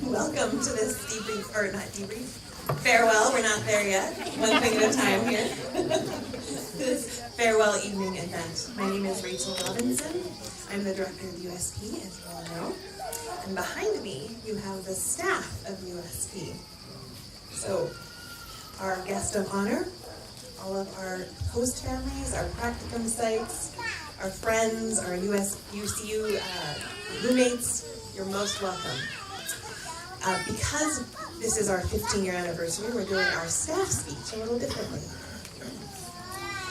Welcome to this farewell, we're not there yet, one thing at a time here. This farewell evening event. My name is Rachel Robinson. I'm the director of USP, as you all know. And behind me, you have the staff of USP. So, our guest of honor, all of our host families, our practicum sites, our friends, our UCU roommates, you're most welcome. Because this is our 15-year anniversary, we're doing our staff speech a little differently.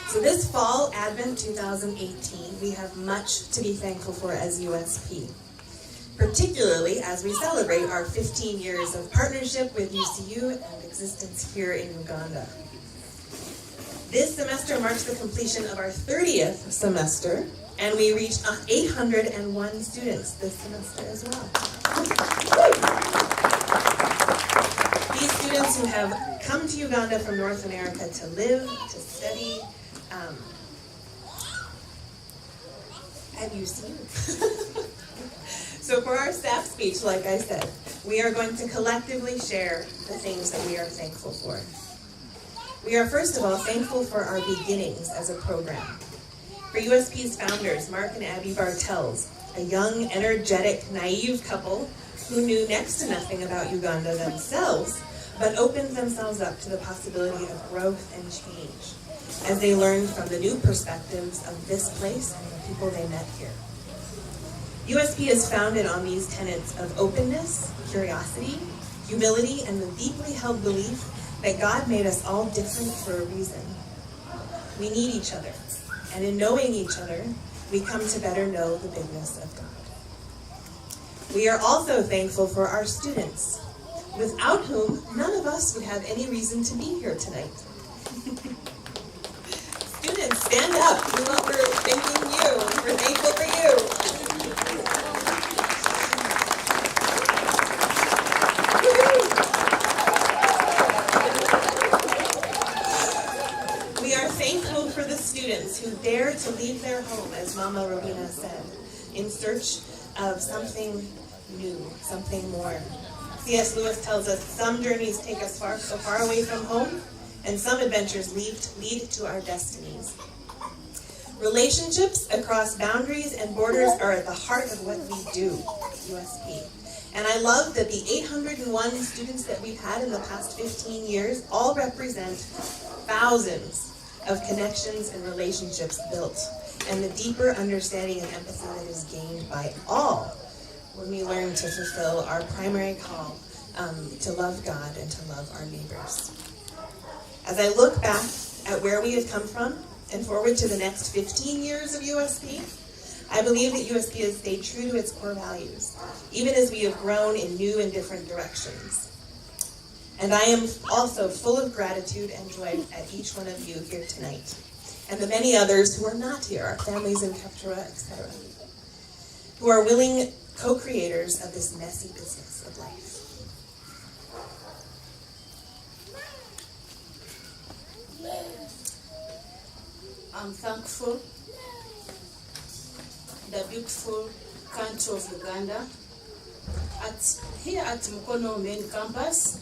So this fall, Advent 2018, we have much to be thankful for as USP, particularly as we celebrate our 15 years of partnership with UCU and existence here in Uganda. This semester marks the completion of our 30th semester, and we reached 801 students this semester as well. These students who have come to Uganda from North America to live, to study, at UCU. So for our staff speech, like I said, we are going to collectively share the things that we are thankful for. We are first of all thankful for our beginnings as a program. For USP's founders, Mark and Abby Bartels, a young, energetic, naive couple who knew next to nothing about Uganda themselves, but opened themselves up to the possibility of growth and change as they learned from the new perspectives of this place and the people they met here. USP is founded on these tenets of openness, curiosity, humility, and the deeply held belief that God made us all different for a reason. We need each other, and in knowing each other, we come to better know the bigness of God. We are also thankful for our students, without whom none of us would have any reason to be here tonight. Students, stand up. We're thanking you. We're thankful for you. We are thankful for the students who dare to leave their home, as Mama Robina said, in search of something new, something more. C.S. Lewis tells us some journeys take us so far away from home, and some adventures lead to our destinies. Relationships across boundaries and borders are at the heart of what we do at USP. And I love that the 801 students that we've had in the past 15 years all represent thousands of connections and relationships built, and the deeper understanding and empathy that is gained by all when we learn to fulfill our primary call to love God and to love our neighbors. As I look back at where we have come from and forward to the next 15 years of USP, I believe that USP has stayed true to its core values, even as we have grown in new and different directions. And I am also full of gratitude and joy at each one of you here tonight, and the many others who are not here, our families in Captura, etc., who are willing co-creators of this messy business of life. I'm thankful the beautiful country of Uganda. Here at Mukono main campus,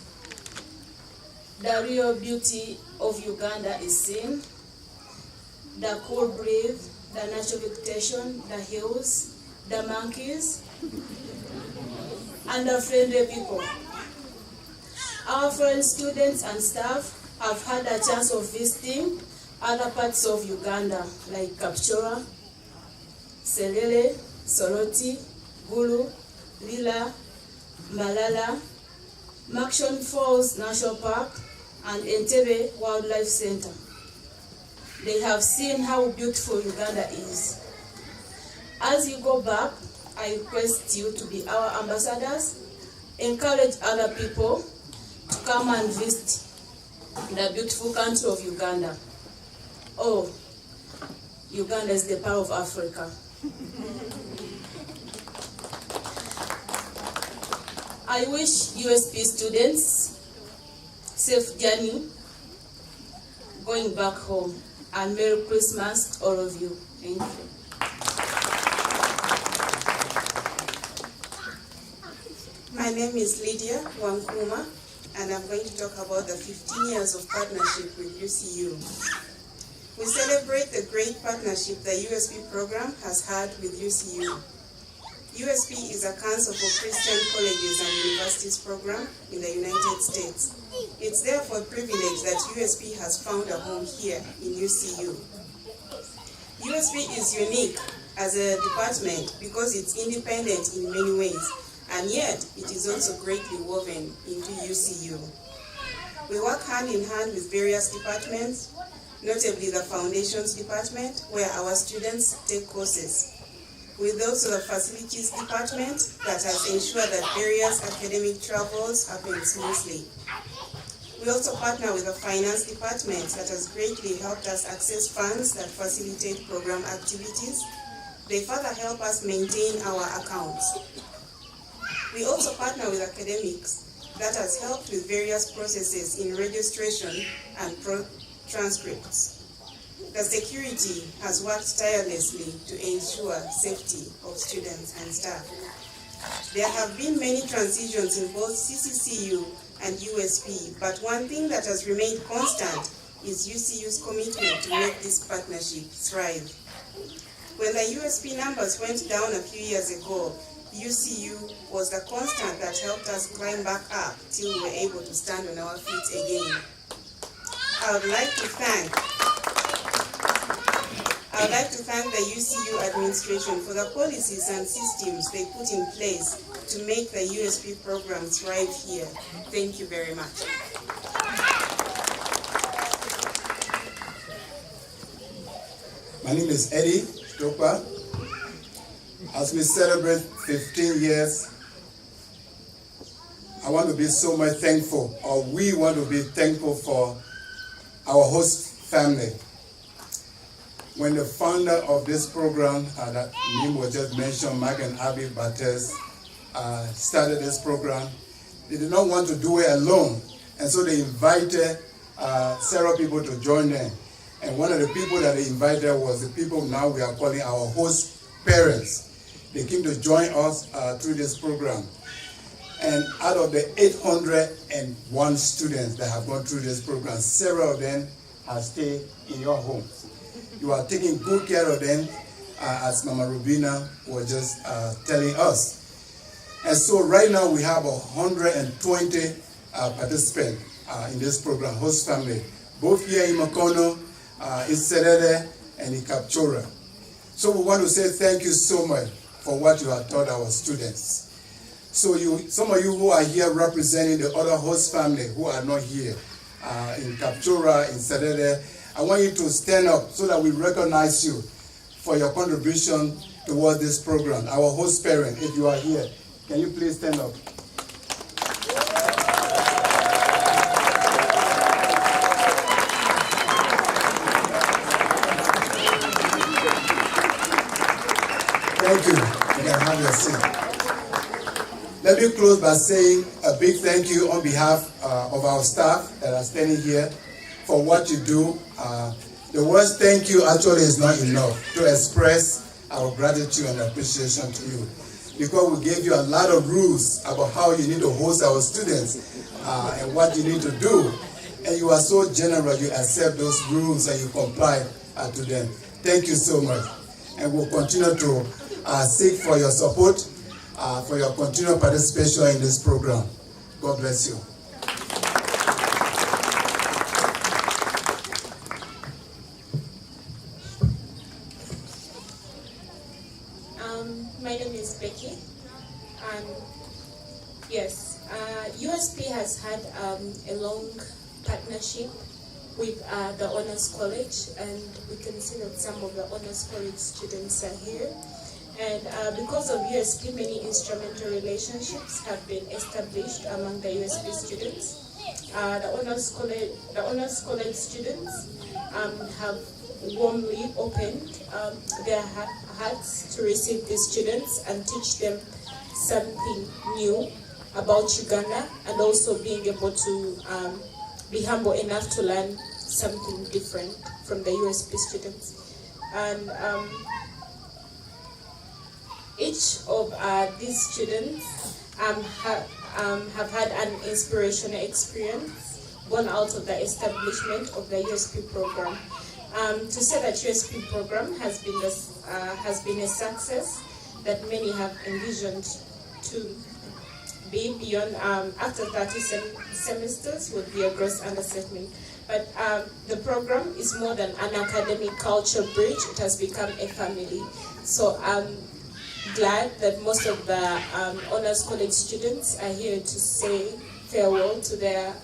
the real beauty of Uganda is seen. The cool breeze, the natural vegetation, the hills, the monkeys, and the friendly people. Our friends, students, and staff have had a chance of visiting other parts of Uganda, like Kapchora, Selele, Soroti, Gulu, Lila, Malala, Makshon Falls National Park, and Entebbe Wildlife Center. They have seen how beautiful Uganda is. As you go back, I request you to be our ambassadors, encourage other people to come and visit the beautiful country of Uganda. Oh, Uganda is the power of Africa. I wish USP students safe journey going back home, and Merry Christmas, all of you. Thank you. My name is Lydia Wankuma, and I'm going to talk about the 15 years of partnership with UCU. We celebrate the great partnership the USP program has had with UCU. USP is a Council for Christian Colleges and Universities program in the United States. It's therefore a privilege that USP has found a home here in UCU. USP is unique as a department because it's independent in many ways, and yet it is also greatly woven into UCU. We work hand in hand with various departments, notably the Foundations Department, where our students take courses. With also the Facilities Department that has ensured that various academic travels happen smoothly. We also partner with the Finance Department that has greatly helped us access funds that facilitate program activities. They further help us maintain our accounts. We also partner with academics that has helped with various processes in registration and transcripts. The security has worked tirelessly to ensure safety of students and staff. There have been many transitions in both CCCU and USP, but one thing that has remained constant is UCU's commitment to make this partnership thrive. When the USP numbers went down a few years ago, UCU was the constant that helped us climb back up till we were able to stand on our feet again. I would like to thank the UCU administration for the policies and systems they put in place to make the USP program thrive here. Thank you very much. My name is Eddie Stopa. As we celebrate 15 years, I want to be so much thankful, or we want to be thankful for our host family. When the founder of this program, that name was just mentioned, Mark and Abby Bates, started this program, they did not want to do it alone. And so they invited several people to join them. And one of the people that they invited was the people now we are calling our host parents. They came to join us through this program. And out of the 801 students that have gone through this program, several of them have stayed in your homes. You are taking good care of them, as Mama Rubina was just telling us. And so right now we have 120 participants in this program, host family, both here in Makono, in Serere, and in Kapchora. So we want to say thank you so much for what you have taught our students. So some of you who are here representing the other host family who are not here, in Kapchora, in Serere, I want you to stand up so that we recognize you for your contribution towards this program. Our host parent, if you are here, can you please stand up? Thank you. You can have your seat. Let me close by saying a big thank you on behalf of our staff that are standing here for what you do. The word thank you actually is not enough to express our gratitude and appreciation to you, because we gave you a lot of rules about how you need to host our students and what you need to do. And you are so generous, you accept those rules and you comply to them. Thank you so much. And we'll continue to seek for your support, for your continued participation in this program. God bless you. My name is Becky, and yes, USP has had a long partnership with the Honors College, and we can see that some of the Honors College students are here. And because of USP, many instrumental relationships have been established among the USP students. The Honors College students have warmly opened their hearts to receive these students and teach them something new about Uganda, and also being able to be humble enough to learn something different from the USP students. And each of these students have had an inspirational experience born out of the establishment of the USP program. To say that USP program has been a success that many have envisioned to be beyond after 30 semesters would be a gross understatement. But the program is more than an academic culture bridge. It has become a family. So I'm glad that most of the honors college students are here to say farewell to their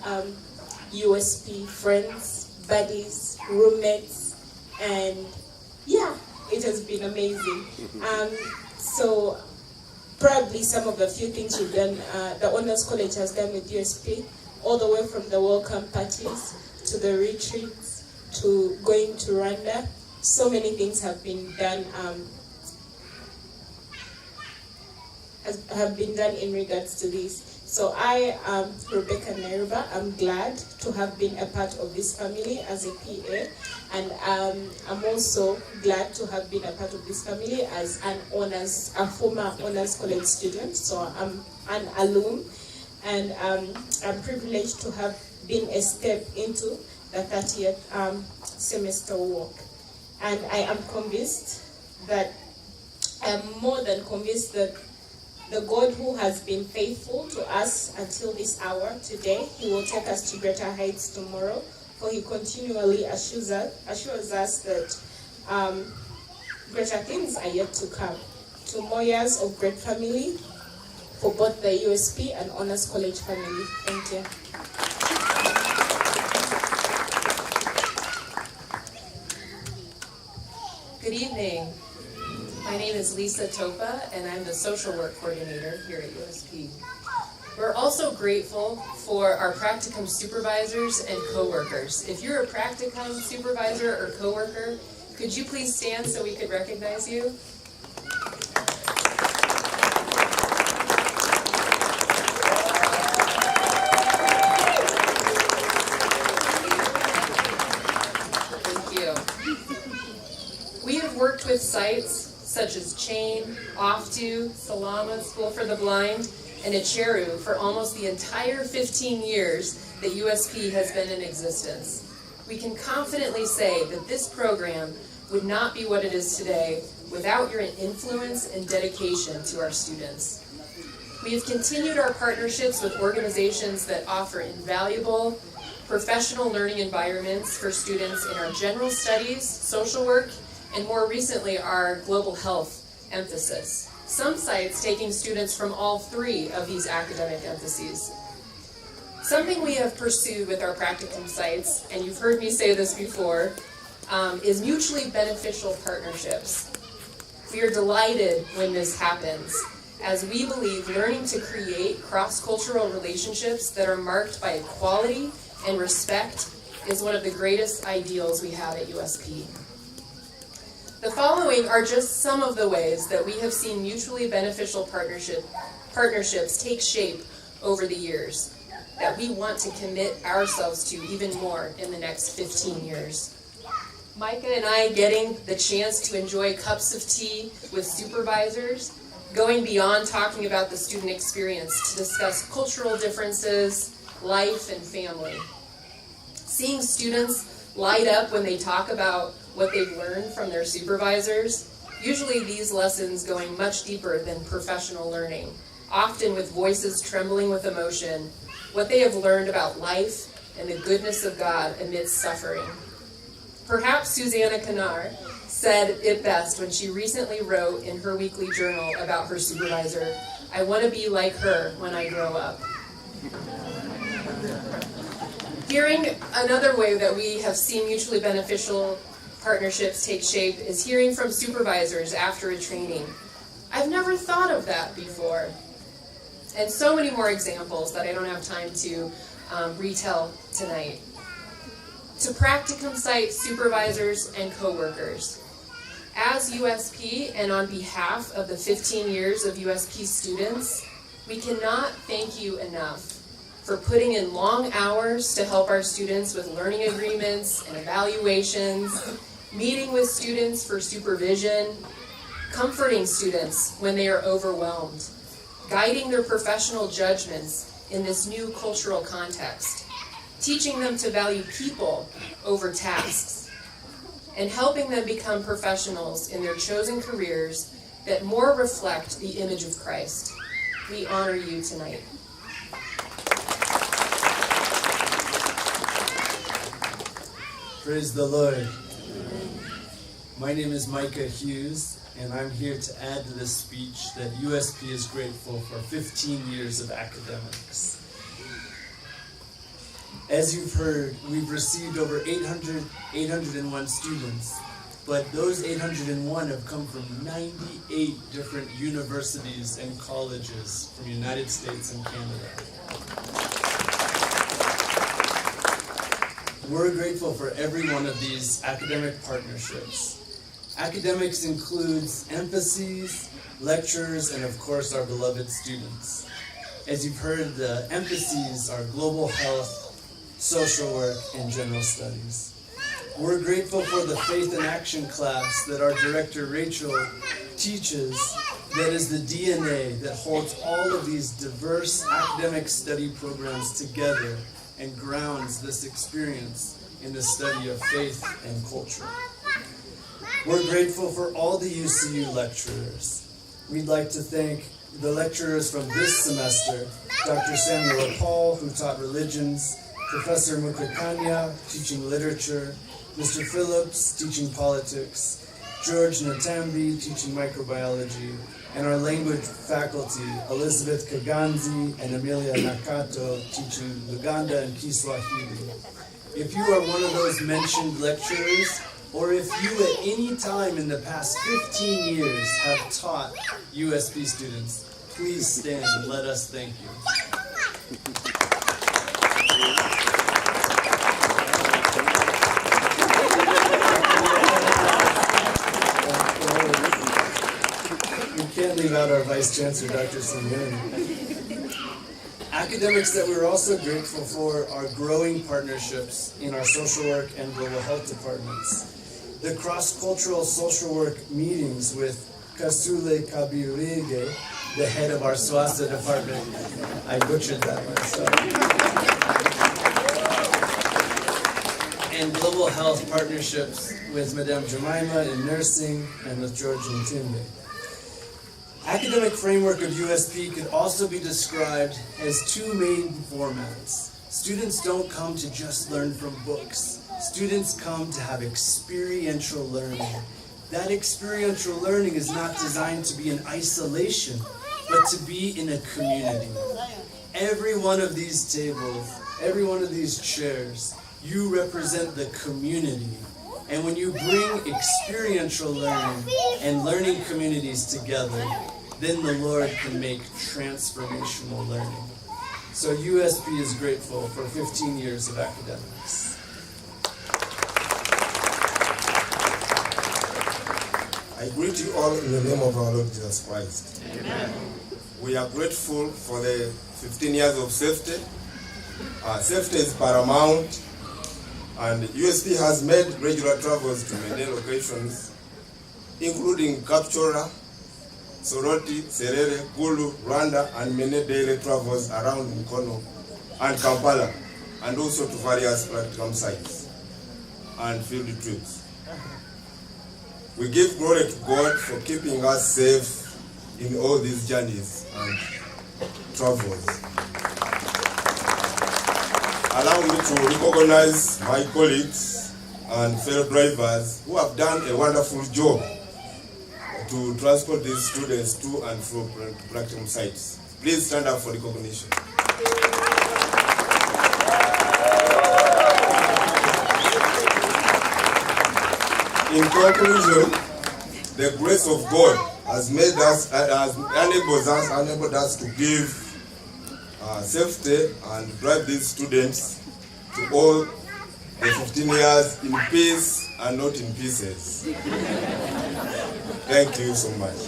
USP friends, buddies, roommates, and yeah, it has been amazing. So probably some of the few things we've done, the honors college has done with USP, all the way from the welcome parties to the retreats to going to Rwanda. So many things have been done. Have been done in regards to this. So I, Rebecca Nairuba, I'm glad to have been a part of this family as a PA, and I'm also glad to have been a part of this family as a former honors college student. So I'm an alum, and I'm privileged to have been a step into the 30th semester work. And I am convinced that, I'm more than convinced that the God who has been faithful to us until this hour today, He will take us to greater heights tomorrow, for He continually assures us that greater things are yet to come. 2 more years of great family for both the USP and Honors College family. Thank you. Good evening. My name is Lisa Topa, and I'm the social work coordinator here at USP. We're also grateful for our practicum supervisors and coworkers. If you're a practicum supervisor or coworker, could you please stand so we could recognize you? Thank you. We have worked with sites such as Chain, Oftu, Salama, School for the Blind, and Acheru for almost the entire 15 years that USP has been in existence. We can confidently say that this program would not be what it is today without your influence and dedication to our students. We have continued our partnerships with organizations that offer invaluable professional learning environments for students in our general studies, social work, and more recently, our global health emphasis. Some sites taking students from all 3 of these academic emphases. Something we have pursued with our practicum sites, and you've heard me say this before, is mutually beneficial partnerships. We are delighted when this happens, as we believe learning to create cross-cultural relationships that are marked by equality and respect is one of the greatest ideals we have at USP. The following are just some of the ways that we have seen mutually beneficial partnerships take shape over the years, that we want to commit ourselves to even more in the next 15 years. Micah and I getting the chance to enjoy cups of tea with supervisors, going beyond talking about the student experience to discuss cultural differences, life, and family. Seeing students light up when they talk about what they've learned from their supervisors, usually these lessons going much deeper than professional learning, often with voices trembling with emotion, what they have learned about life and the goodness of God amidst suffering. Perhaps Susanna Kanar said it best when she recently wrote in her weekly journal about her supervisor, "I want to be like her when I grow up." Hearing another way that we have seen mutually beneficial partnerships take shape is hearing from supervisors after a training. I've never thought of that before. And so many more examples that I don't have time to retell tonight. To practicum site supervisors and coworkers. As USP and on behalf of the 15 years of USP students, we cannot thank you enough for putting in long hours to help our students with learning agreements and evaluations, meeting with students for supervision, comforting students when they are overwhelmed, guiding their professional judgments in this new cultural context, teaching them to value people over tasks, and helping them become professionals in their chosen careers that more reflect the image of Christ. We honor you tonight. Praise the Lord. My name is Micah Hughes, and I'm here to add to this speech that USP is grateful for 15 years of academics. As you've heard, we've received over 801 students, but those 801 have come from 98 different universities and colleges from the United States and Canada. We're grateful for every one of these academic partnerships. Academics includes emphases, lecturers, and of course our beloved students. As you've heard, the emphases are global health, social work, and general studies. We're grateful for the Faith in Action class that our director Rachel teaches, that is the DNA that holds all of these diverse academic study programs together and grounds this experience in the study of faith and culture. We're grateful for all the UCU lecturers. We'd like to thank the lecturers from this semester, Dr. Samuel Paul, who taught religions, Professor Mukakanya, teaching literature, Mr. Phillips, teaching politics, George Natambi, teaching microbiology, and our language faculty, Elizabeth Kaganzi and Amelia Nakato, teaching Luganda and Kiswahili. If you are one of those mentioned lecturers, or if you at any time in the past 15 years have taught USP students, please stand and let us thank you. Can't leave out our Vice Chancellor, Dr. Simon. Academics that we're also grateful for are growing partnerships in our social work and global health departments. The cross-cultural social work meetings with Kasule Kabirige, the head of our SWASA department. I butchered that one, sorry. And global health partnerships with Madame Jemima in nursing and with George Ntimbe. Academic framework of USP could also be described as two main formats. Students don't come to just learn from books. Students come to have experiential learning. That experiential learning is not designed to be in isolation, but to be in a community. Every one of these tables, every one of these chairs, you represent the community. And when you bring experiential learning and learning communities together, then the Lord can make transformational learning. So USP is grateful for 15 years of academics. I greet you all in the name of our Lord Jesus Christ. Amen. We are grateful for the 15 years of safety. Safety is paramount, and USP has made regular travels to many locations, including Kapchora, Soroti, Serere, Gulu, Rwanda, and many daily travels around Mukono and Kampala, and also to various practicum sites and field trips. We give glory to God for keeping us safe in all these journeys and travels. Allow me to recognize my colleagues and fellow drivers who have done a wonderful job to transport these students to and from practicum sites. Please stand up for recognition. In conclusion, the grace of God has made us, has enabled us to give safety and drive these students to all the 15 years in peace and not in pieces. Thank you so much.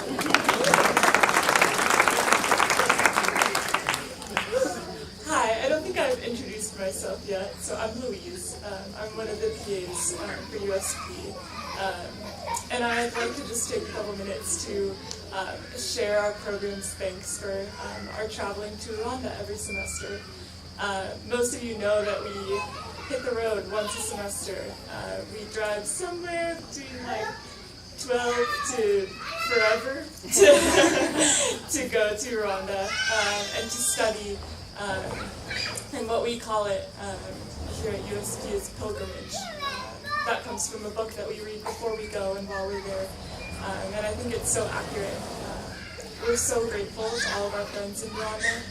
Hi, I don't think I've introduced myself yet. So I'm Louise. I'm one of the PAs for USP. And I'd like to just take a couple minutes to share our program's thanks for our traveling to Rwanda every semester. Most of you know that we hit the road once a semester. We drive somewhere between like 12 to forever to go to Rwanda and to study. And what we call it here at USP is pilgrimage. That comes from a book that we read before we go and while we're there. And I think it's so accurate. We're so grateful to all of our friends in Rwanda.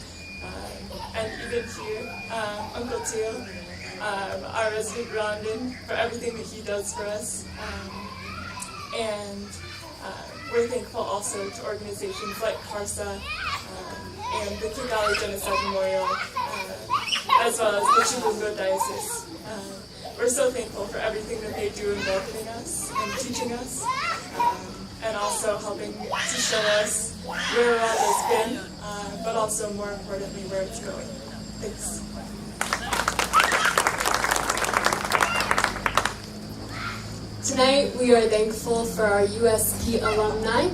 And even here, Uncle Teo, our resident Rwandan, for everything that he does for us. And we're thankful also to organizations like CARSA and the Kigali Genocide Memorial, as well as the Chibungo Diocese. We're so thankful for everything that they do in welcoming us and teaching us, and also helping to show us where Rwanda's been, but also more importantly, where it's going. Thanks. Tonight we are thankful for our USP alumni,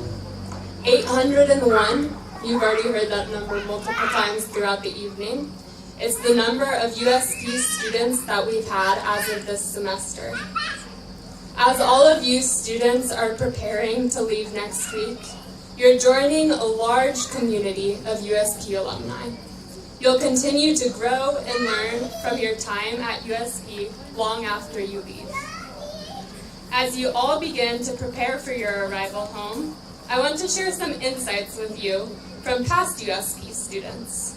801. You've already heard that number multiple times throughout the evening. It's the number of USP students that we've had as of this semester. As all of you students are preparing to leave next week, you're joining a large community of USP alumni. You'll continue to grow and learn from your time at USP long after you leave. As you all begin to prepare for your arrival home, I want to share some insights with you from past USP students.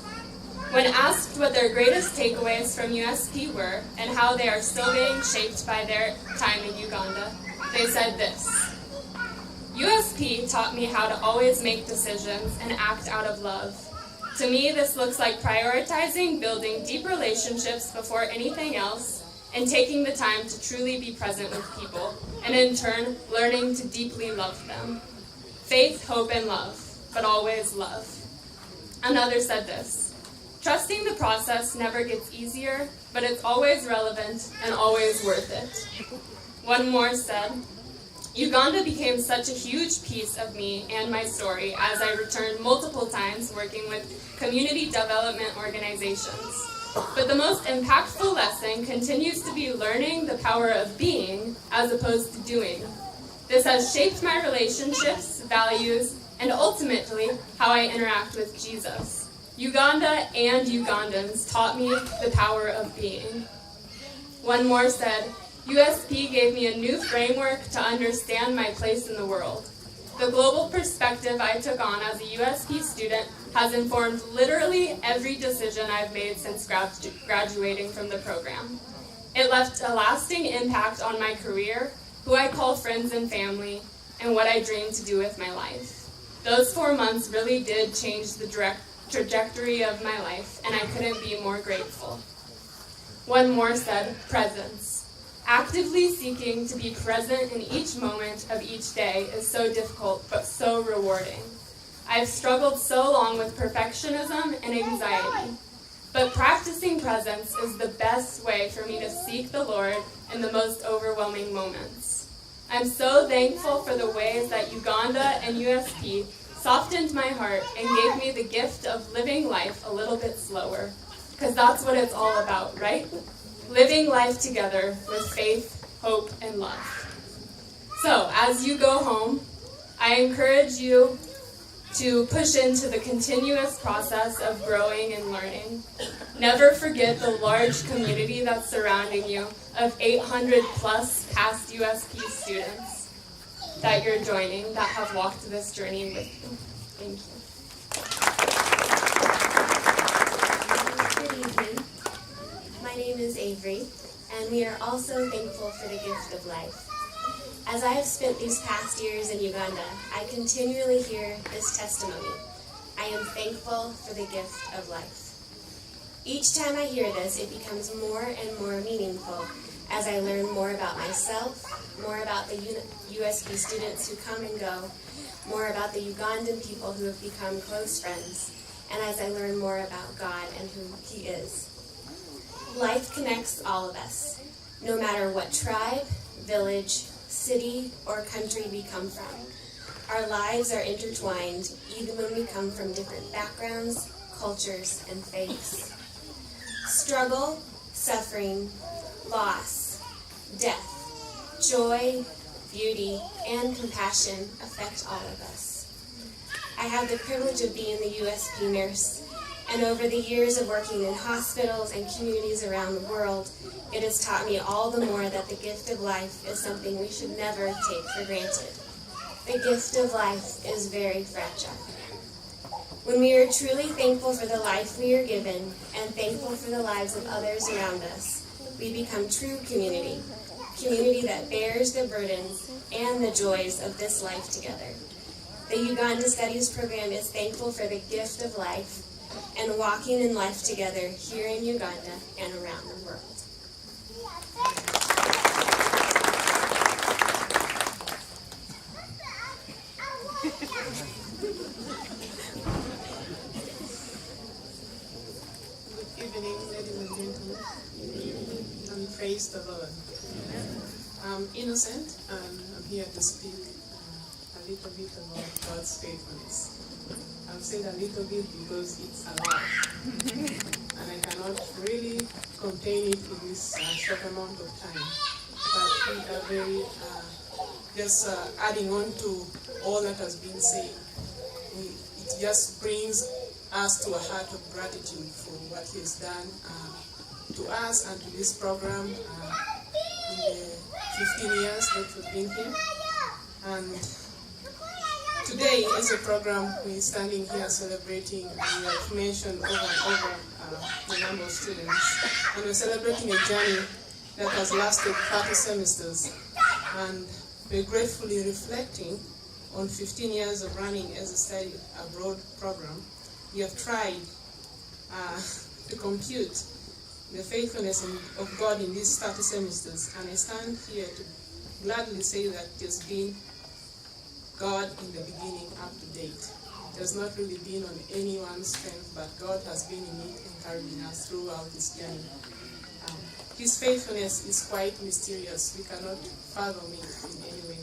When asked what their greatest takeaways from USP were and how they are still being shaped by their time in Uganda, they said this: USP taught me how to always make decisions and act out of love. To me, this looks like prioritizing building deep relationships before anything else and taking the time to truly be present with people, and in turn, learning to deeply love them. Faith, hope, and love, but always love. Another said this: trusting the process never gets easier, but it's always relevant and always worth it. One more said, Uganda became such a huge piece of me and my story as I returned multiple times working with community development organizations. But the most impactful lesson continues to be learning the power of being as opposed to doing. This has shaped my relationships, values, and ultimately how I interact with Jesus. Uganda and Ugandans taught me the power of being. One more said, USP gave me a new framework to understand my place in the world. The global perspective I took on as a USP student has informed literally every decision I've made since graduating from the program. It left a lasting impact on my career, who I call friends and family, and what I dream to do with my life. Those 4 months really did change the trajectory of my life, and I couldn't be more grateful. One more said, presence. Actively seeking to be present in each moment of each day is so difficult, but so rewarding. I've struggled so long with perfectionism and anxiety, but practicing presence is the best way for me to seek the Lord in the most overwhelming moments. I'm so thankful for the ways that Uganda and USP softened my heart and gave me the gift of living life a little bit slower, because that's what it's all about, right? Living life together with faith, hope, and love. So, as you go home, I encourage you to push into the continuous process of growing and learning. Never forget the large community that's surrounding you of 800 plus past USP students that you're joining that have walked this journey with you. Thank you. Good evening. My name is Avery, and we are also thankful for the gift of life. As I have spent these past years in Uganda, I continually hear this testimony. I am thankful for the gift of life. Each time I hear this, it becomes more and more meaningful as I learn more about myself, more about the USP students who come and go, more about the Ugandan people who have become close friends, and as I learn more about God and who He is. Life connects all of us, no matter what tribe, village, city, or country we come from. Our lives are intertwined even when we come from different backgrounds, cultures, and faiths. Struggle, suffering, loss, death, joy, beauty, and compassion affect all of us. I have the privilege of being the USP nurse, and over the years of working in hospitals and communities around the world, it has taught me all the more that the gift of life is something we should never take for granted. The gift of life is very fragile. When we are truly thankful for the life we are given and thankful for the lives of others around us, we become true community, community that bears the burdens and the joys of this life together. The Uganda Studies Program is thankful for the gift of life and walking in life together here in Uganda and around the world. Good evening, ladies and gentlemen, and praise the Lord. I'm Innocent, and I'm here to speak a little bit about God's faithfulness. I've said a little bit because it's a lot, and I cannot really contain it in this short amount of time. But we are very, just adding on to all that has been said. It just brings us to a heart of gratitude for what He has done to us and to this program in the 15 years that we've been here. And today is a program we're standing here celebrating, and we have mentioned over and over the number of students. And we're celebrating a journey that has lasted 30 semesters. And we're gratefully reflecting on 15 years of running as a study abroad program. We have tried to compute the faithfulness of God in these 30 semesters, and I stand here to gladly say that it has been God in the beginning up to date. It has not really been on anyone's strength, but God has been in it, encouraging us throughout this journey. His faithfulness is quite mysterious. We cannot fathom it in any way.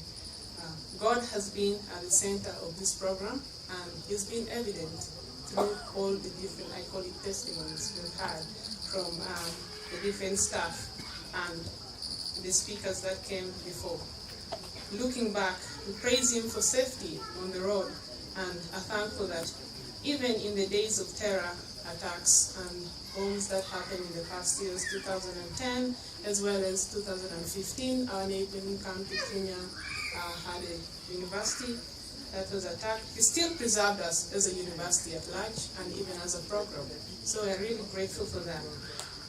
God has been at the center of this program, and He's been evident through all the different, I call it testimonies, we've had from the different staff and the speakers that came before. Looking back, we praise Him for safety on the road, and are thankful that even in the days of terror attacks and bombs that happened in the past years, 2010 as well as 2015, our neighboring country, Kenya, had a university that was attacked. He still preserved us as a university at large and even as a program. So we're really grateful for that.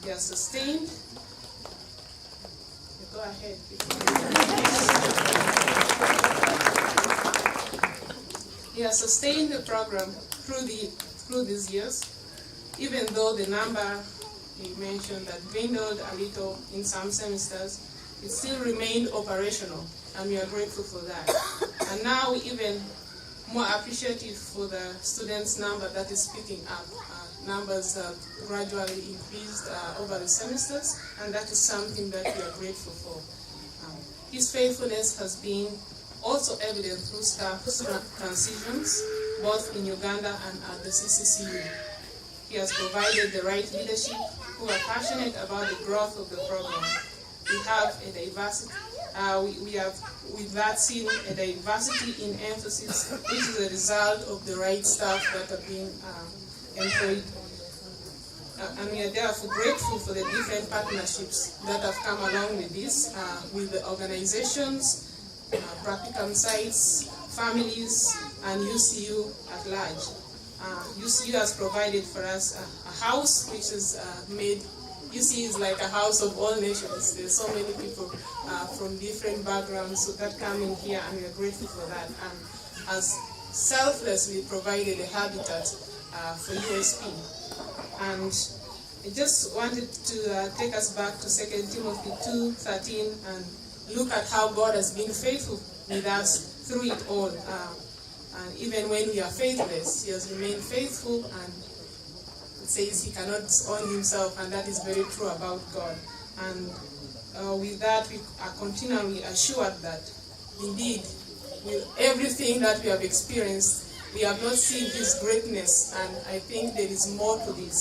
They are sustained. Go ahead. He has sustained the program through these years, even though the number he mentioned that dwindled a little in some semesters, it still remained operational, and we are grateful for that. And now we even more appreciative for the students' number that is picking up. Numbers have gradually increased over the semesters, and that is something that we are grateful for. His faithfulness has been also evident through staff transitions, both in Uganda and at the CCCU. He has provided the right leadership who are passionate about the growth of the program. We have a diversity. We have, with that, seen a diversity in emphasis, which is a result of the right staff that are being employed. And we are therefore grateful for the different partnerships that have come along with this, with the organizations, practicum sites, families, and UCU at large. UCU has provided for us a house which is made. UCU is like a house of all nations. There's so many people from different backgrounds that come in here, and we are grateful for that. And as selflessly provided a habitat for USP. And I just wanted to take us back to 2 Timothy 2:13 and look at how God has been faithful with us through it all. And even when we are faithless, He has remained faithful, and it says He cannot own Himself, and that is very true about God. And with that, we are continually assured that indeed with everything that we have experienced, we have not seen this greatness, and I think there is more to this.